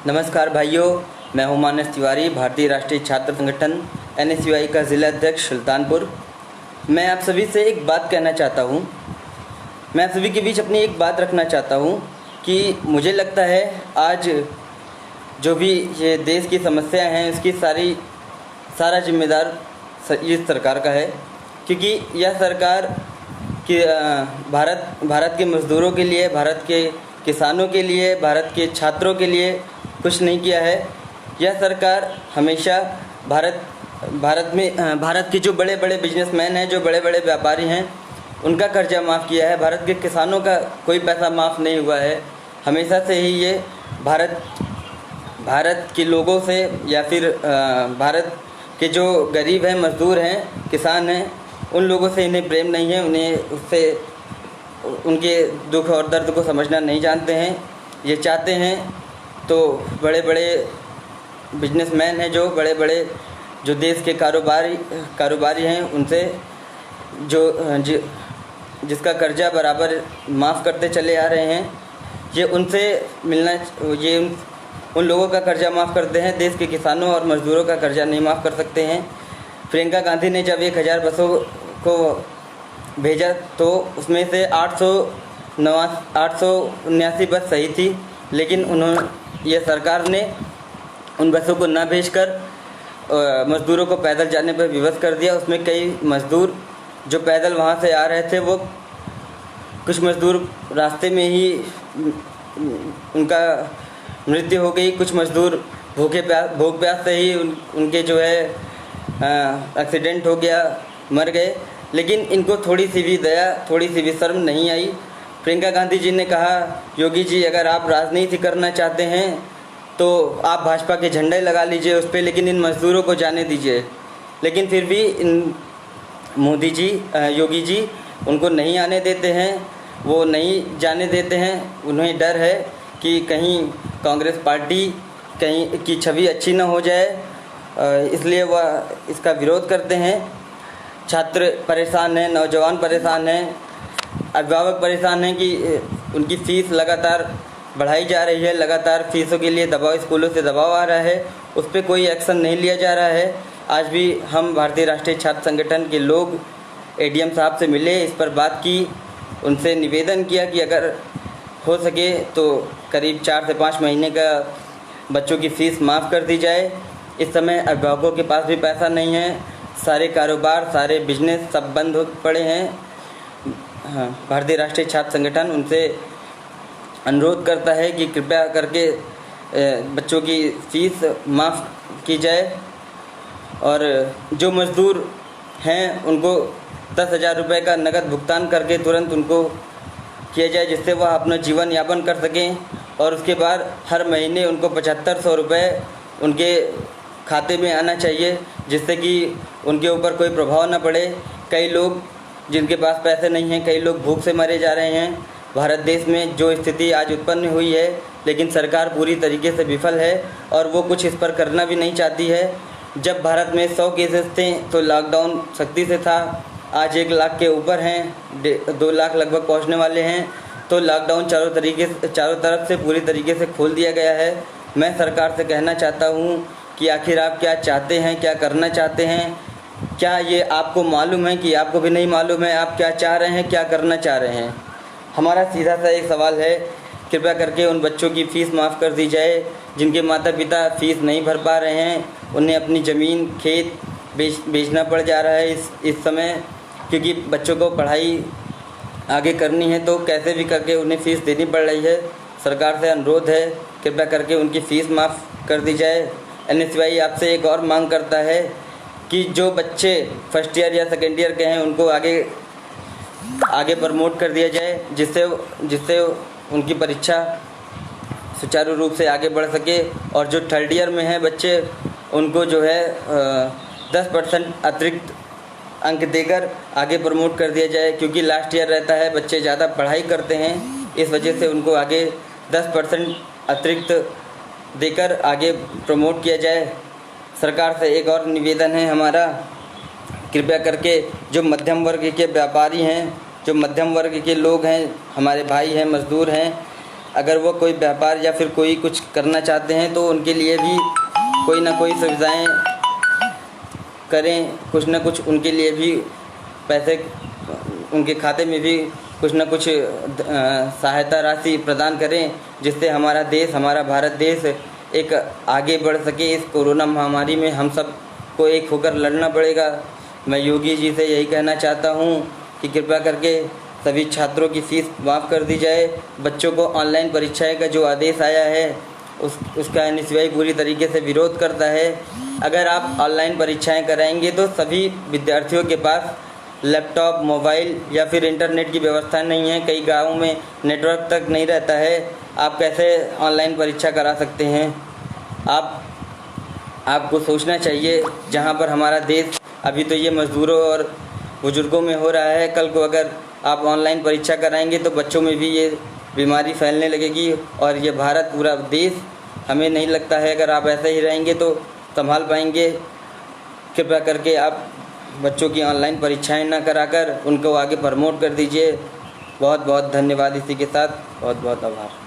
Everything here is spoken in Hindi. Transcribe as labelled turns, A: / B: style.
A: नमस्कार भाइयों, मैं हूं मानस तिवारी, भारतीय राष्ट्रीय छात्र संगठन NSUI का ज़िला अध्यक्ष सुल्तानपुर। मैं आप सभी से एक बात कहना चाहता हूं। मैं आप सभी के बीच अपनी एक बात रखना चाहता हूं कि मुझे लगता है आज जो भी ये देश की समस्या हैं उसकी सारा जिम्मेदार इस सरकार का है, क्योंकि यह सरकार कि भारत के मज़दूरों के लिए, भारत के किसानों के लिए, भारत के छात्रों के लिए कुछ नहीं किया है। यह सरकार हमेशा भारत के जो बड़े बड़े बिजनेसमैन हैं, जो बड़े बड़े व्यापारी हैं, उनका कर्जा माफ़ किया है। भारत के किसानों का कोई पैसा माफ़ नहीं हुआ है। हमेशा से ही ये भारत के लोगों से या फिर भारत के जो गरीब हैं, मज़दूर हैं, किसान हैं, उन लोगों से इन्हें प्रेम नहीं है। उनके दुख और दर्द को समझना नहीं जानते हैं। ये चाहते हैं तो बड़े बड़े बिजनेसमैन हैं, जो बड़े बड़े जो देश के कारोबारी हैं, उनसे जिसका कर्जा बराबर माफ़ करते चले आ रहे हैं, ये उन लोगों का कर्जा माफ़ करते हैं। देश के किसानों और मज़दूरों का कर्जा नहीं माफ़ कर सकते हैं। प्रियंका गांधी ने जब 1000 बसों को भेजा तो उसमें से 879 बस सही थी, लेकिन यह सरकार ने उन बसों को न भेजकर मज़दूरों को पैदल जाने पर विवश कर दिया। उसमें कई मज़दूर जो पैदल वहाँ से आ रहे थे, वो कुछ मज़दूर रास्ते में ही उनका मृत्यु हो गई। कुछ मज़दूर भूख प्यास से ही उनके जो है एक्सीडेंट हो गया, मर गए। लेकिन इनको थोड़ी सी भी दया, थोड़ी सी भी शर्म नहीं आई। प्रियंका गांधी जी ने कहा, योगी जी अगर आप राजनीति करना चाहते हैं तो आप भाजपा के झंडे लगा लीजिए उस पर, लेकिन इन मज़दूरों को जाने दीजिए। लेकिन फिर भी योगी जी उनको नहीं आने देते हैं, वो नहीं जाने देते हैं। उन्हें डर है कि कहीं कांग्रेस पार्टी की छवि अच्छी ना हो जाए, इसलिए वह इसका विरोध करते हैं। छात्र परेशान हैं, नौजवान परेशान हैं, अभिभावक परेशान हैं कि उनकी फ़ीस लगातार बढ़ाई जा रही है, लगातार फ़ीसों के लिए स्कूलों से दबाव आ रहा है, उस पर कोई एक्शन नहीं लिया जा रहा है। आज भी हम भारतीय राष्ट्रीय छात्र संगठन के लोग ADM साहब से मिले, इस पर बात की, उनसे निवेदन किया कि अगर हो सके तो करीब 4 से 5 महीने का बच्चों की फ़ीस माफ़ कर दी जाए। इस समय अभिभावकों के पास भी पैसा नहीं है, सारे कारोबार, सारे बिजनेस सब बंद हो पड़े हैं। भारतीय राष्ट्रीय छात्र संगठन उनसे अनुरोध करता है कि कृपया करके बच्चों की फ़ीस माफ़ की जाए, और जो मज़दूर हैं उनको 10,000 रुपये का नकद भुगतान करके तुरंत उनको किया जाए, जिससे वह अपना जीवन यापन कर सकें। और उसके बाद हर महीने उनको 7500 रुपये उनके खाते में आना चाहिए, जिससे कि उनके ऊपर कोई प्रभाव न पड़े। कई लोग जिनके पास पैसे नहीं हैं, कई लोग भूख से मरे जा रहे हैं। भारत देश में जो स्थिति आज उत्पन्न हुई है, लेकिन सरकार पूरी तरीके से विफल है और वो कुछ इस पर करना भी नहीं चाहती है। जब भारत में 100 केसेस थे तो लॉकडाउन सख्ती से था, आज 1 लाख के ऊपर हैं, 2 लाख लगभग पहुंचने वाले हैं, तो लॉकडाउन चारों तरफ से पूरी तरीके से खोल दिया गया है। मैं सरकार से कहना चाहता हूँ कि आखिर आप क्या चाहते हैं, क्या करना चाहते हैं? क्या ये आपको मालूम है कि आपको भी नहीं मालूम है आप क्या चाह रहे हैं, क्या करना चाह रहे हैं? हमारा सीधा सा एक सवाल है, कृपया करके उन बच्चों की फ़ीस माफ़ कर दी जाए जिनके माता पिता फ़ीस नहीं भर पा रहे हैं। उन्हें अपनी ज़मीन, खेत बेचना पड़ जा रहा है इस समय, क्योंकि बच्चों को पढ़ाई आगे करनी है तो कैसे भी करके उन्हें फ़ीस देनी पड़ रही है। सरकार से अनुरोध है, कृपया करके उनकी फ़ीस माफ़ कर दी जाए। NSUI आपसे एक और मांग करता है कि जो बच्चे फर्स्ट ईयर या सेकेंड ईयर के हैं उनको आगे प्रमोट कर दिया जाए, जिससे उनकी परीक्षा सुचारू रूप से आगे बढ़ सके। और जो थर्ड ईयर में हैं बच्चे, उनको जो है 10% अतिरिक्त अंक देकर आगे प्रमोट कर दिया जाए, क्योंकि लास्ट ईयर रहता है, बच्चे ज़्यादा पढ़ाई करते हैं, इस वजह से उनको आगे 10% अतिरिक्त देकर आगे प्रमोट किया जाए। सरकार से एक और निवेदन है हमारा, कृपया करके जो मध्यम वर्ग के व्यापारी हैं, जो मध्यम वर्ग के लोग हैं, हमारे भाई हैं, मज़दूर हैं, अगर वो कोई व्यापार या फिर कोई कुछ करना चाहते हैं तो उनके लिए भी कोई ना कोई सुविधाएं करें, कुछ ना कुछ उनके लिए भी पैसे उनके खाते में भी कुछ ना कुछ सहायता राशि प्रदान करें, जिससे हमारा देश, हमारा भारत देश एक आगे बढ़ सके। इस कोरोना महामारी में हम सब को एक होकर लड़ना पड़ेगा। मैं योगी जी से यही कहना चाहता हूँ कि कृपया करके सभी छात्रों की फीस माफ़ कर दी जाए। बच्चों को ऑनलाइन परीक्षाएं का जो आदेश आया है उसका एनएसयूआई पूरी तरीके से विरोध करता है। अगर आप ऑनलाइन परीक्षाएं कराएंगे तो सभी विद्यार्थियों के पास लैपटॉप, मोबाइल या फिर इंटरनेट की व्यवस्था नहीं है। कई गाँवों में नेटवर्क तक नहीं रहता है। आप कैसे ऑनलाइन परीक्षा करा सकते हैं? आपको सोचना चाहिए। जहां पर हमारा देश अभी तो ये मज़दूरों और बुज़ुर्गों में हो रहा है, कल को अगर आप ऑनलाइन परीक्षा कराएंगे तो बच्चों में भी ये बीमारी फैलने लगेगी और ये भारत, पूरा देश, हमें नहीं लगता है अगर आप ऐसे ही रहेंगे तो संभाल पाएंगे। कृपया करके आप बच्चों की ऑनलाइन परीक्षाएं ना कराकर उनको आगे प्रमोट कर दीजिए। बहुत बहुत धन्यवाद। इसी के साथ बहुत बहुत आभार।